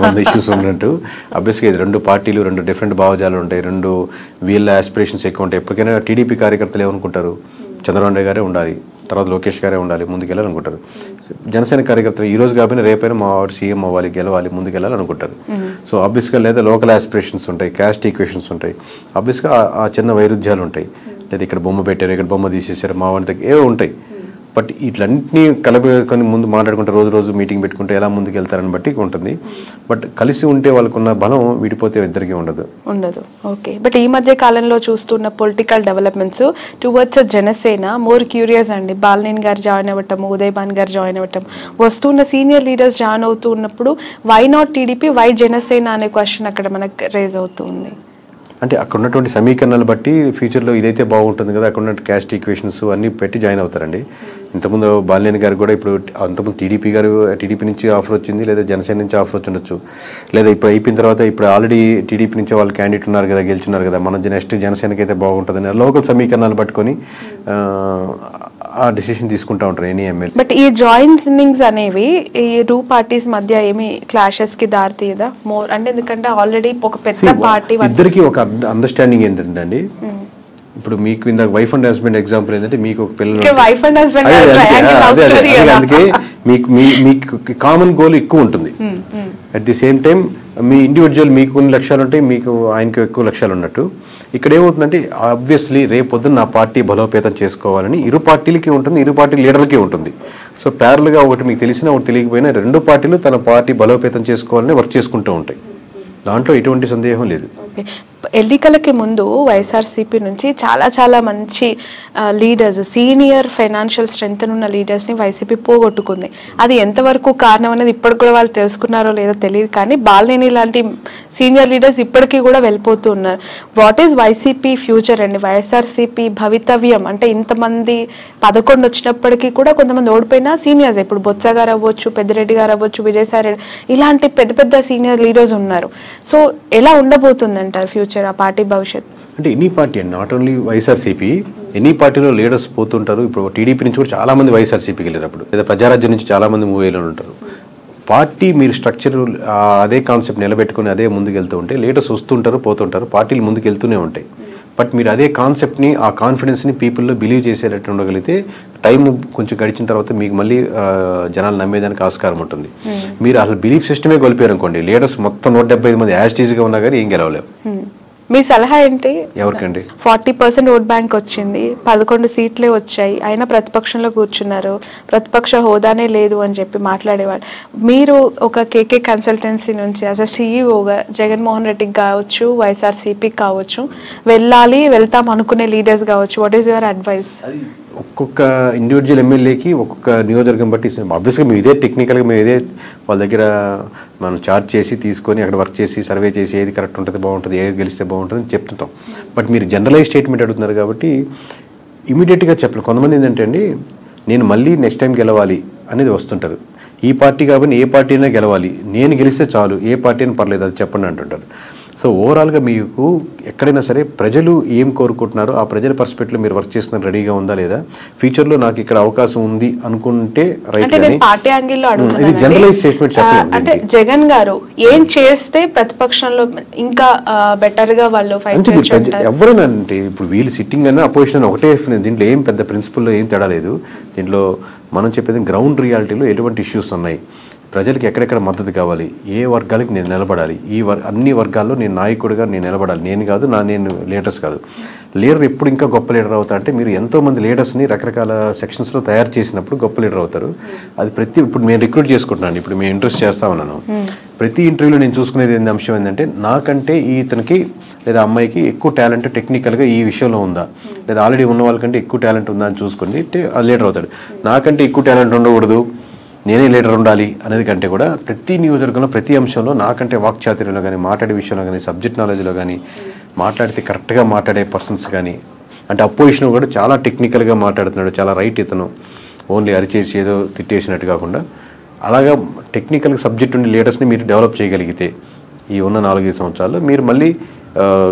వంద ఇష్యూస్ ఉన్నట్టు అబ్వియస్గా ఇది రెండు పార్టీలు, రెండు డిఫరెంట్ భావజాలు ఉంటాయి, రెండు వీళ్ళ ఆస్పిరేషన్స్ ఎక్కువ ఉంటాయి. ఎప్పటికైనా టీడీపీ కార్యకర్తలు ఏమనుకుంటారు, చంద్రబాబు నాయుడు గారే ఉండాలి, తర్వాత లోకేష్ గారే ఉండాలి, ముందుకెళ్ళాలనుకుంటారు. జనసేన కార్యకర్తలు ఈ రోజు కాబట్టి రేపైనా మా వాడు సీఎం అవ్వాలి, గెలవాలి, ముందుకెళ్ళాలనుకుంటారు. సో ఆబ్వియస్గా లేదా లోకల్ ఆస్పిరేషన్స్ ఉంటాయి, క్యాస్ట్ ఈక్వేషన్స్ ఉంటాయి, ఆబ్వియస్గా ఆ చిన్న వైరుధ్యాలు ఉంటాయి. లేదా ఇక్కడ బొమ్మ పెట్టారు, ఇక్కడ బొమ్మ తీసేసారు, మా వాడి దగ్గర ఏవో ఉంటాయి. బట్ ఇట్లన్నింటినీ కలుపుకొని ముందు మాట్లాడుకుంటే రోజు మీటింగ్ పెట్టుకుంటే ఎలా ముందుకు వెళ్తారని బట్టి ఉంటుంది. బట్ కలిసి ఉంటే వాళ్ళకున్న బలం విడిపోతే ఇద్దరికీ ఉండదు. ఓకే. బట్ ఈ మధ్య కాలంలో చూస్తున్న political developments towards Janasena more curious అండి. బాలినేని గారు జాయిన్ అవ్వటం, ఉదయ్ భాన్ గారు జాయిన్ అవ్వటం, వస్తున్న సీనియర్ లీడర్స్ జాయిన్ అవుతూ ఉన్నప్పుడు why not TDP, why Janasena అనే క్వశ్చన్ అక్కడ మనకు రేజ్ అవుతుంది. అంటే అక్కడ ఉన్నటువంటి సమీకరణాలు బట్టి ఫ్యూచర్లో ఇదైతే బాగుంటుంది కదా, అక్కడ ఉన్న క్యాస్ట్ ఈక్వేషన్స్ అన్నీ పెట్టి జాయిన్ అవుతారండి. ఇంతకుముందు బాలినేని గారు కూడా ఇప్పుడు అంతకుముందు టీడీపీ నుంచి ఆఫర్ వచ్చింది, లేదా జనసేన నుంచి ఆఫర్ వచ్చి ఉండొచ్చు, లేదా ఇప్పుడు అయిపోయిన తర్వాత ఇప్పుడు ఆల్రెడీ టీడీపీ నుంచి వాళ్ళు క్యాండిడేట్ ఉన్నారు కదా, గెలుచున్నారు కదా, మన నెక్స్ట్ జనసేనకి అయితే బాగుంటుందని లోకల్ సమీకరణాలు పట్టుకొని ఆ డిసిషన్ తీసుకుంటా ఉంటారు ఎనీ ఎమ్మెల్యే. బట్ ఈ జాయినింగ్స్ అనేవి ఈ టూ పార్టీస్ మధ్య ఏమి క్లాషెస్ కి దారి తీయదా మోర్? అంటే ఎందుకంటే ఆల్రెడీ ఒక పెద్ద పార్టీ ఇద్దరికి ఒక అండర్స్టాండింగ్ ఏంటంటే అండి, ఇప్పుడు మీకు ఇందాక వైఫ్ అండ్ హస్బెండ్ ఎగ్జాంపుల్ ఏంటంటే మీకు ఒక పిల్లలు, అందుకే మీకు కామన్ గోల్ ఎక్కువ ఉంటుంది. At the same time me individual మీకు కొన్ని లక్ష్యాలు ఉంటాయి, మీకు ఆయనకు ఎక్కువ లక్ష్యాలు ఉన్నట్టు. ఇక్కడ ఏమవుతుందంటే ఆబ్వియస్లీ రేపొద్దున నా పార్టీ బలోపేతం చేసుకోవాలని ఇరు పార్టీలకి ఉంటుంది, ఇరు పార్టీ లీడర్లకి ఉంటుంది. సో ప్యారల్గా ఒకటి మీకు తెలిసినా ఒకటి తెలియకపోయినా రెండు పార్టీలు తన పార్టీ బలోపేతం చేసుకోవాలని వర్క్ చేసుకుంటూ ఉంటాయి. దాంట్లో ఎటువంటి సందేహం లేదు. ఎన్నికలకి ముందు వైఎస్ఆర్సీపీ నుంచి చాలా మంచి లీడర్స్, సీనియర్ ఫైనాన్షియల్ స్ట్రెంగ్త్ ఉన్న లీడర్స్ని వైసీపీ పోగొట్టుకుంది. అది ఎంతవరకు కారణం అనేది ఇప్పటికి కూడా వాళ్ళు తెలుసుకున్నారో లేదో తెలియదు, కానీ బాలినేని లాంటి సీనియర్ లీడర్స్ ఇప్పటికీ కూడా వెళ్ళిపోతూ ఉన్నారు. వాట్ ఈజ్ వైసీపీ ఫ్యూచర్ అండి, వైఎస్ఆర్సీపీ భవితవ్యం? అంటే ఇంతమంది 11 వచ్చినప్పటికీ కూడా కొంతమంది ఓడిపోయినా సీనియర్స్, ఇప్పుడు బొత్స గారు అవ్వచ్చు, పెద్దిరెడ్డి గారు అవ్వచ్చు, విజయసాయి రెడ్డి, ఇలాంటి పెద్ద సీనియర్ లీడర్స్ ఉన్నారు. సో ఎలా ఉండబోతుందంటారు ఫ్యూచర్, ఆ పార్టీ భవిష్యత్? అంటే ఎనీ పార్టీ అండి, నాట్ ఓన్లీ వైఎస్ఆర్సీపీ, ఎనీ పార్టీలో లీడర్స్ పోతుంటారు. ఇప్పుడు టీడీపీ నుంచి కూడా చాలా మంది వైఎస్ఆర్సీపీకి వెళ్ళినప్పుడు, లేదా ప్రజారాజ్యం నుంచి చాలా మంది మూవ్ అయ్యి ఉంటారు. పార్టీ మీరు స్ట్రక్చర్ అదే కాన్సెప్ట్ నిలబెట్టుకుని అదే ముందుకు వెళ్తూ ఉంటే లీడర్స్ వస్తుంటారు, పోతుంటారు, పార్టీలు ముందుకు వెళ్తూనే ఉంటాయి. బట్ మీరు అదే కాన్సెప్ట్ని, ఆ కాన్ఫిడెన్స్ని పీపుల్లో బిలీవ్ చేసేటట్టు ఉండగలిగితే టైం కొంచెం గడిచిన తర్వాత మీకు మళ్ళీ జనాలు నమ్మేదానికి ఆస్కారం ఉంటుంది. మీరు అసలు బిలీఫ్ సిస్టమే కోల్పోయారు అనుకోండి, లీడర్స్ మొత్తం 175 మంది యాస్టీజ్గా ఉన్నా కానీ ఏం గెలవలేవు. మీ సలహా ఏంటి? ఎవరికండి? 40% ఓట్ బ్యాంక్ వచ్చింది, 11 సీట్లే వచ్చాయి, అయినా ప్రతిపక్షంలో కూర్చున్నారు, ప్రతిపక్ష హోదానే లేదు అని చెప్పి మాట్లాడేవాళ్ళు. మీరు ఒక కేకే కన్సల్టెన్సీ నుంచి యాజ్ అ సీఈఓగా జగన్మోహన్ రెడ్డికి కావచ్చు, వైఎస్ఆర్సీపీకి కావచ్చు, వెళ్తాం అనుకునే లీడర్స్ కావచ్చు, వాట్ ఈస్ యువర్ అడ్వైస్? ఒక్కొక్క ఇండివిజువల్ ఎమ్మెల్యేకి ఒక్కొక్క నియోజకవర్గం బట్టి ఆబ్వియస్గా మేము ఇదే టెక్నికల్గా మేము ఇదే వాళ్ళ దగ్గర మనం చార్జ్ చేసి తీసుకొని అక్కడ వర్క్ చేసి సర్వే చేసి ఏది కరెక్ట్ ఉంటుంది, బాగుంటుంది, ఏది గెలిస్తే బాగుంటుంది అని చెప్తుంటాం. బట్ మీరు జనరలైజ్ స్టేట్మెంట్ అడుగుతున్నారు కాబట్టి ఇమీడియట్గా చెప్పలేదు. కొంతమంది ఏంటంటే అండి, నేను మళ్ళీ నెక్స్ట్ టైం గెలవాలి అనేది వస్తుంటారు. ఈ పార్టీ కాబట్టి ఏ పార్టీ అయినా గెలవాలి, నేను గెలిస్తే చాలు, ఏ పార్టీ అయినా పర్లేదు అది చెప్పండి అంటుంటారు. సో ఓవరాల్గా మీకు ఎక్కడైనా సరే ప్రజలు ఏం కోరుకుంటున్నారో ఆ ప్రజల పర్స్పెక్టివ్ మీరు వర్క్ చేస్తున్న రెడీగా ఉందా లేదా, ఫ్యూచర్లో నాకు ఇక్కడ అవకాశం ఉంది అనుకుంటే రైట్. ఇది జనరలైజ్ స్టేట్మెంట్ చెప్పలేదు. అంటే జగన్ గారు ఏం చేస్తే ప్రతిపక్షంలో ఇంకా బెటర్ గా వాళ్ళు ఎవరైనా అంటే ఇప్పుడు వీళ్ళు సిట్టింగ్ అయినా అపోజిషన్ ఒకటే, దీంట్లో ఏం పెద్ద ప్రిన్సిపల్లో ఏం తేడా లేదు. దీంట్లో మనం చెప్పేది గ్రౌండ్ రియాలిటీలో ఎటువంటి ఇష్యూస్ ఉన్నాయి, ప్రజలకు ఎక్కడెక్కడ మద్దతు కావాలి, ఏ వర్గాలకి నేను నిలబడాలి, అన్ని వర్గాల్లో నేను నాయకుడిగా నేను నిలబడాలి. నేను కాదు, నేను లీడర్స్ కాదు. లీడర్ ఎప్పుడు ఇంకా గొప్ప లీడర్ అవుతా అంటే మీరు ఎంతోమంది లీడర్స్ని రకరకాల సెక్షన్స్లో తయారు చేసినప్పుడు గొప్ప లీడర్ అవుతారు. అది ఇప్పుడు నేను రిక్రూట్ చేసుకుంటున్నాను, ఇప్పుడు మేము ఇంట్రెస్ట్ చేస్తా ఉన్నాను. ప్రతి ఇంటర్వ్యూలో నేను చూసుకునేది అంశం ఏంటంటే నాకంటే ఇతనికి లేదా అమ్మాయికి ఎక్కువ టాలెంట్ టెక్నికల్గా ఈ విషయంలో ఉందా, లేదా ఆల్రెడీ ఉన్న వాళ్ళకంటే ఎక్కువ టాలెంట్ ఉందా అని చూసుకుని లీడర్ అవుతాడు. నాకంటే ఎక్కువ టాలెంట్ ఉండకూడదు, నేనే లీడర్ ఉండాలి అనేది కంటే కూడా ప్రతి నియోజకవర్గంలో ప్రతి అంశంలో నాకంటే వాక్చాతుర్యంలో కానీ, మాట్లాడే విషయంలో కానీ, సబ్జెక్ట్ నాలెడ్జ్లో కానీ, మాట్లాడితే కరెక్ట్గా మాట్లాడే పర్సన్స్ కానీ, అంటే అపోజిషన్ కూడా చాలా టెక్నికల్గా మాట్లాడుతున్నాడు, చాలా రైట్ ఇతను, ఓన్లీ అరిచేసి ఏదో తిట్టేసినట్టు కాకుండా అలాగా టెక్నికల్ సబ్జెక్ట్ ఉండే లీడర్స్ని మీరు డెవలప్ చేయగలిగితే ఈ ఉన్న 4-5 సంవత్సరాల్లో మీరు మళ్ళీ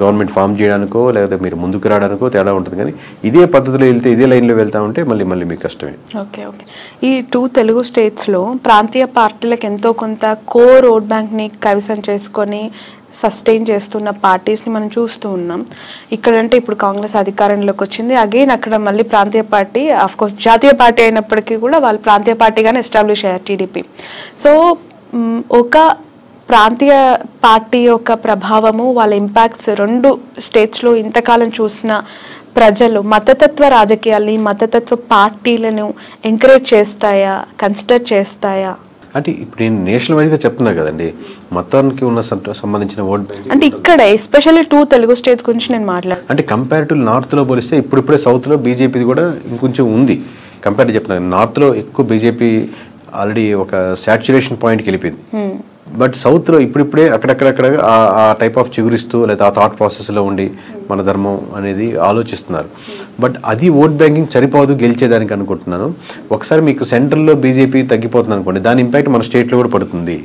గవర్నమెంట్ ఫామ్ చేయడానికో లేదా మీరు ముందుకు రావడానికో తేడా ఉంటుంది. కానీ ఇదే పద్ధతిలో వెళ్తే ఇదే లైన్లో వెళ్తా ఉంటే మళ్ళీ మీకు కష్టమే. ఓకే. ఈ 2 తెలుగు స్టేట్స్లో ప్రాంతీయ పార్టీలకు ఎంతో కొంత కో రోడ్ బ్యాంక్ని కైవసం చేసుకొని సస్టైన్ చేస్తున్న పార్టీస్ని మనం చూస్తూ ఉన్నాం. ఇక్కడంటే ఇప్పుడు కాంగ్రెస్ అధికారంలోకి వచ్చింది, అగైన్ అక్కడ మళ్ళీ ప్రాంతీయ పార్టీ, ఆఫ్కోర్స్ జాతీయ పార్టీ అయినప్పటికీ కూడా వాళ్ళు ప్రాంతీయ పార్టీగానే ఎస్టాబ్లిష్ అయ్యారు టీడీపీ. సో ఒక ప్రాంతీయ పార్టీ యొక్క ప్రభావము, వాళ్ళ ఇంపాక్ట్స్ 2 స్టేట్స్లో ఇంతకాలం చూసిన ప్రజలు మతతత్వ రాజకీయాల్ని, మతతత్వ పార్టీలను ఎంకరేజ్ చేస్తాయా, కన్సిడర్ చేస్తాయా? అంటే ఇప్పుడు నేను నేషనల్ వైజ్గా చెప్తున్నా కదండి, మతానికి ఉన్న సంబంధించిన ఓట్ బ్యాంక్ అంటే ఇక్కడ ఎస్పెషల్లీ 2 తెలుగు స్టేట్స్ గురించి నేను మాట్లాడు. అంటే కంపేర్ టు నార్త్లో పోలిస్తే ఇప్పుడిప్పుడే సౌత్లో బీజేపీది కూడా ఇంకొంచెం ఉంది. కంపేర్ చెప్తున్నాను, నార్త్లో ఎక్కువ బీజేపీ ఆల్రెడీ ఒక సాచురేషన్ పాయింట్కి వెళ్ళిపోయింది. బట్ సౌత్లో ఇప్పుడిప్పుడే అక్కడక్కడక్కడ ఆ టైప్ ఆఫ్ చిగురిస్తూ లేదా ఆ థాట్ ప్రాసెస్లో ఉండి మన ధర్మం అనేది ఆలోచిస్తున్నారు. బట్ అది ఓట్ బ్యాంకింగ్ సరిపోదు గెలిచేదానికి అనుకుంటున్నాను. ఒకసారి మీకు సెంట్రల్లో బీజేపీ తగ్గిపోతుంది అనుకోండి, దాని ఇంపాక్ట్ మన స్టేట్లో కూడా పడుతుంది.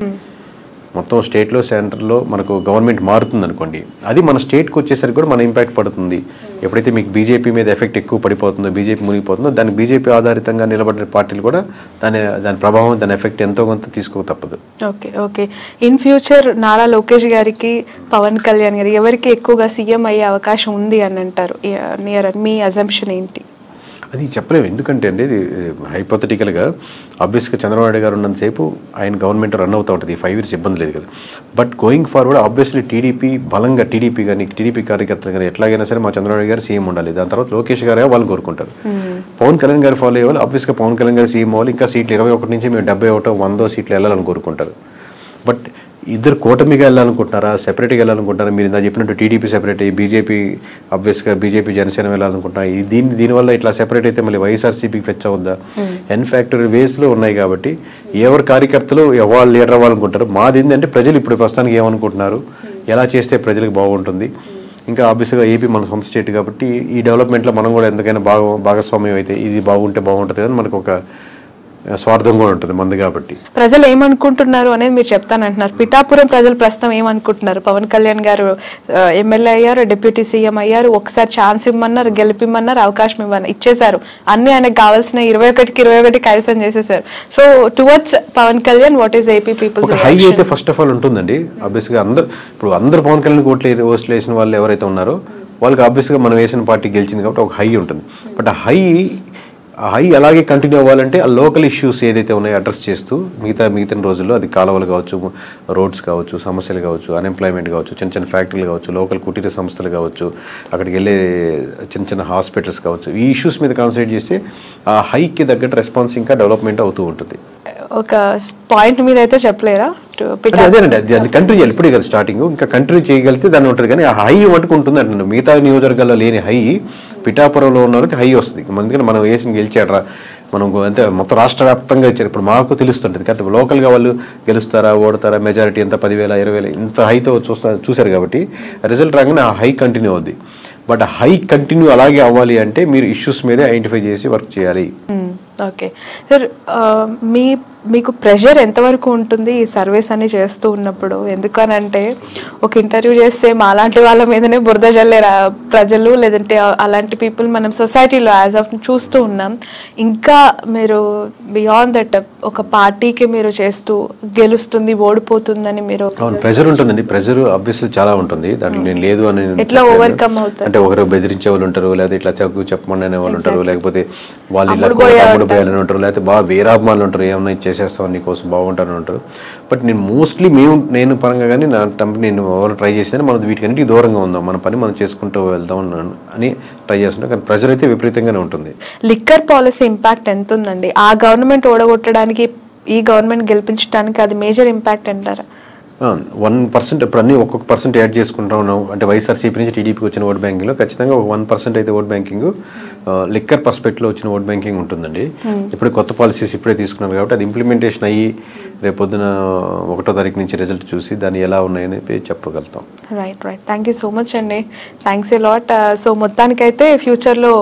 మొత్తం స్టేట్లో సెంటర్లో మనకు గవర్నమెంట్ మారుతుంది అనుకోండి, అది మన స్టేట్కి వచ్చేసరికి కూడా మన ఇంపాక్ట్ పడుతుంది. ఎప్పుడైతే మీకు బీజేపీ మీద ఎఫెక్ట్ ఎక్కువ పడిపోతుందో, బీజేపీ మునిగిపోతుందో, దాని బీజేపీ ఆధారితంగా నిలబడిన పార్టీలు కూడా దాని ప్రభావం, దాని ఎఫెక్ట్ ఎంతో కొంత తీసుకోక తప్పదు. Okay. In future Nara Lokesh గారికి, పవన్ కళ్యాణ్ గారికి ఎవరికి ఎక్కువగా సీఎం అయ్యే అవకాశం ఉంది అని అంటారు? మీ అజంప్షన్ ఏంటి? అది చెప్పలేము. ఎందుకంటే అండి ఇది హైపోథెటికల్గా ఆబ్వియస్గా చంద్రబాబు నాయుడు గారు ఉన్నంతసేపు ఆయన గవర్నమెంట్ రన్ అవుతూ ఉంటుంది. 5 years ఇబ్బంది లేదు కదా. But going forward obviously TDP కానీ టీడీపీ కార్యకర్తలు కానీ ఎట్లాగైనా సరే మా చంద్రబాబు నాయుడు గారు సీఎం ఉండాలి. దాని తర్వాత లోకేష్ గారే వాళ్ళు కోరుకుంటారు. పవన్ కళ్యాణ్ గారు ఫాలో అయ్యేవాళ్ళు ఆబ్వియస్గా పవన్ కళ్యాణ్ గారు సీఎం అవ్వాలి, ఇంకా సీట్లు 21 నుంచి మేము 71, 100 సీట్లు వెళ్ళాలని కోరుకుంటారు. బట్ ఇద్దరు కూటమిగా వెళ్ళాలనుకుంటున్నారా, సెపరేట్గా వెళ్ళాలనుకుంటారా? మీరు ఇందా చెప్పినట్టు టీడీపీ సెపరేట్ అయ్యి బీజేపీ ఆబ్వియస్గా బీజేపీ జనసేన వెళ్ళాలనుకుంటున్నా, దీనివల్ల ఇట్లా సెపరేట్ అయితే మళ్ళీ వైఎస్ఆర్సీపీకి ఫెచ్ అవుద్దా? ఎన్ ఫ్యాక్టరీ వేస్లో ఉన్నాయి కాబట్టి ఎవరి కార్యకర్తలు ఎవరు లీడర్ అవ్వాలనుకుంటారు. మాది ఏంటంటే ప్రజలు ఇప్పుడు ప్రస్తుతానికి ఏమనుకుంటున్నారు, ఎలా చేస్తే ప్రజలకు బాగుంటుంది. ఇంకా ఆబ్వియస్గా ఏపీ మన సొంత స్టేట్ కాబట్టి ఈ డెవలప్మెంట్లో మనం కూడా ఎందుకైనా భాగస్వామ్యం అయితే ఇది బాగుంటే బాగుంటుంది అని మనకు ఒక స్వార్థం కూడా ఉంటుంది మంది కాబట్టి. ప్రజలు ఏమనుకుంటున్నారు అనేది మీరు చెప్తానంటున్నారు. పిఠాపురం ప్రజలు ప్రస్తుతం ఏమనుకుంటున్నారు? పవన్ కళ్యాణ్ గారు ఎమ్మెల్యే అయ్యారు, డిప్యూటీ సీఎం అయ్యారు, ఒకసారి ఛాన్స్ ఇవ్వమన్నారు, గెలిపిమ్మన్నారు, అవకాశం ఇచ్చేశారు. అన్ని ఆయనకు కావాల్సిన 21కి 21 కైవసం చేసేసారు. So towards Pawan Kalyan what is AP peoples high అయితే ఫస్ట్ ఆఫ్ ఆల్ ఉంటుందండి. ఆబ్వియస్గా అందరు పవన్ కళ్యాణ్ ఓట్లు వేసిన వాళ్ళు ఎవరైతే ఉన్నారో వాళ్ళకి ఆబ్వియస్గా మనం వేసిన పార్టీ గెలిచింది కాబట్టి ఒక హై ఉంటుంది. బట్ ఆ హై అలాగే కంటిన్యూ అవ్వాలంటే ఆ లోకల్ ఇష్యూస్ ఏదైతే ఉన్నాయో అడ్రస్ చేస్తూ మిగతా రోజుల్లో అది కాలువలు కావచ్చు, రోడ్స్ కావచ్చు, సమస్యలు కావచ్చు, అన్ఎంప్లాయ్మెంట్ కావచ్చు, చిన్న ఫ్యాక్టరీలు కావచ్చు, లోకల్ కుటీర సంస్థలు కావచ్చు, అక్కడికి వెళ్ళే చిన్న హాస్పిటల్స్ కావచ్చు, ఈ ఇష్యూస్ మీద కాన్సన్ట్రేట్ చేస్తే ఆ హైకి తగ్గట్టు రెస్పాన్స్ ఇంకా డెవలప్మెంట్ అవుతూ ఉంటుంది. ఒక పాయింట్ మీద అయితే చెప్పలేరా? అదేనండి, అది కంటిన్యూ చేయాలి. ఇప్పుడే కదా స్టార్టింగ్, ఇంకా కంటిన్యూ చేయగలిగితే దాన్ని ఉంటుంది. కానీ ఆ హై మటుకు ఉంటుంది అంటున్నాను. మిగతా నియోజకవర్గాల్లో లేని హై పిఠాపురంలో ఉన్న వాళ్ళకి హై వస్తుంది. ఎందుకంటే మనం వేసి గెలిచాడరా, మనం అంటే మొత్తం రాష్ట్ర వ్యాప్తంగా ఇచ్చారు. ఇప్పుడు మాకు తెలుస్తుంటుంది కాబట్టి లోకల్గా వాళ్ళు గెలుస్తారా, ఓడతారా, మెజారిటీ ఎంత 10,000, 20,000 ఇంత హైతో చూశారు కాబట్టి రిజల్ట్ రాగానే ఆ హై కంటిన్యూ అవుద్ది. బట్ ఆ హై కంటిన్యూ అలాగే అవ్వాలి అంటే మీరు ఇష్యూస్ మీదే ఐడెంటిఫై చేసి వర్క్ చేయాలి. ఓకే సార్, మీకు ప్రెషర్ ఎంతవరకు ఉంటుంది ఈ సర్వీస్ అని చేస్తూ ఉన్నప్పుడు? ఎందుకనంటే ఒక ఇంటర్వ్యూ చేస్తే మాలాంటి వాళ్ళ మీదనే బురద జల్లే ప్రజలు, లేదంటే అలాంటి పీపుల్ మనం సొసైటీలో యాజ్ ఆఫ్ చూస్తూ ఉన్నాం. ఇంకా మీరు బియాండ్ దట్ ఒక పార్టీకి మీరు చేస్తూ గెలుస్తుంది, ఓడిపోతుందని మీరు ప్రెషర్ ఉంటుందండి. ప్రెషర్ ఆబ్వియస్లీ చాలా ఉంటుంది. దాంట్లో నేను లేదు అని ఎట్లా ఓవర్కమ్ అవుతారు అంటే ఒకరు బెదిరించే వాళ్ళు ఉంటారు, లేదా ఇట్లా చెప్పమని అనే వాళ్ళు ఉంటారు, లేకపోతే వాళ్ళు ఇలా తమ్ముడు పోయాలని ఉంటారు, లేకపోతే బాగా వీరాభిమానులు ఉంటారు, ఏమన్నా చేసేస్తాం నీకోసం బాగుంటారని ఉంటారు. బట్ నేను మోస్ట్లీ నేను పరంగా కానీ నా నేను ఎవరు ట్రై చేసేది మనం వీటికన్నిటికీ దూరంగా ఉందాం, మన పని మనం చేసుకుంటూ వెళ్దాం అని ట్రై చేస్తుంటాం. కానీ ప్రెజర్ అయితే విపరీతంగానే ఉంటుంది. లిక్కర్ పాలసీ ఇంపాక్ట్ ఎంత ఉందండి? ఆ గవర్నమెంట్ ఓడగొట్టడానికి ఈ గవర్నమెంట్ గెలిపించడానికి అది మేజర్ ఇంపాక్ట్ అంటారా? 1% ఇప్పుడు అన్ని ఒక్కొక్క పర్సెంట్ యాడ్ చేసుకుంటా ఉన్నాం. అంటే వైఎస్ఆర్సీపీ నుంచి టీడీపీకి వచ్చిన ఓట్ బ్యాంకింగ్లో ఖచ్చితంగా ఒక 1% అయితే ఓట్ బ్యాంకింగ్ లిక్కర్ పర్స్పెక్ట్లో వచ్చిన ఓట్ బ్యాంకింగ్ ఉంటుందండి. ఇప్పుడు కొత్త పాలసీస్ ఇప్పుడే తీసుకున్నారు కాబట్టి అది ఇంప్లిమెంటేషన్ అయ్యి రేపు పొద్దున 1వ తారీఖు నుంచి రిజల్ట్ చూసి దాన్ని ఎలా ఉన్నాయని చెప్పగలుగుతాం. Right. Thank you so much అండి. Thanks a lot. సో మొత్తానికైతే ఫ్యూచర్లో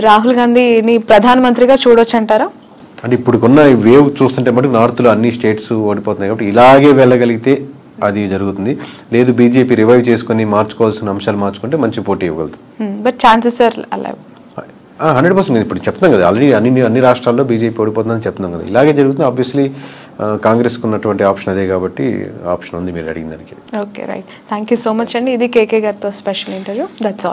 రాహుల్ గాంధీని ప్రధానమంత్రిగా చూడొచ్చు అంటారా? అంటే ఇప్పుడున్న వేవ్ చూస్తుంటే మటుకు నార్త్లో అన్ని స్టేట్స్ ఓడిపోతున్నాయి కాబట్టి ఇలాగే వెళ్ళగలిగితే అది జరుగుతుంది. లేదు బీజేపీ రివైవ్ చేసుకుని మార్చుకోవాల్సిన అంశాలు మార్చుకుంటే మంచి పోటీ ఇవ్వగలుగుతుంది. బట్ ఛాన్సెస్ ఆర్ అలా 100% ఇప్పుడు చెప్తున్నాం కదా, ఆల్రెడీ అన్ని రాష్ట్రాల్లో బీజేపీ ఓడిపోతుందని చెప్తున్నాం కదా, ఇలాగే జరుగుతుంది. ఆబ్వియస్లీ కాంగ్రెస్కి ఉన్నటువంటి ఆప్షన్ అదే కాబట్టి ఆప్షన్ ఉంది మీరు అడిగిన దానికి. Okay right, thank you so much అండి. ఇది కేకే గారితో స్పెషల్ ఇంటర్వ్యూ. That's all.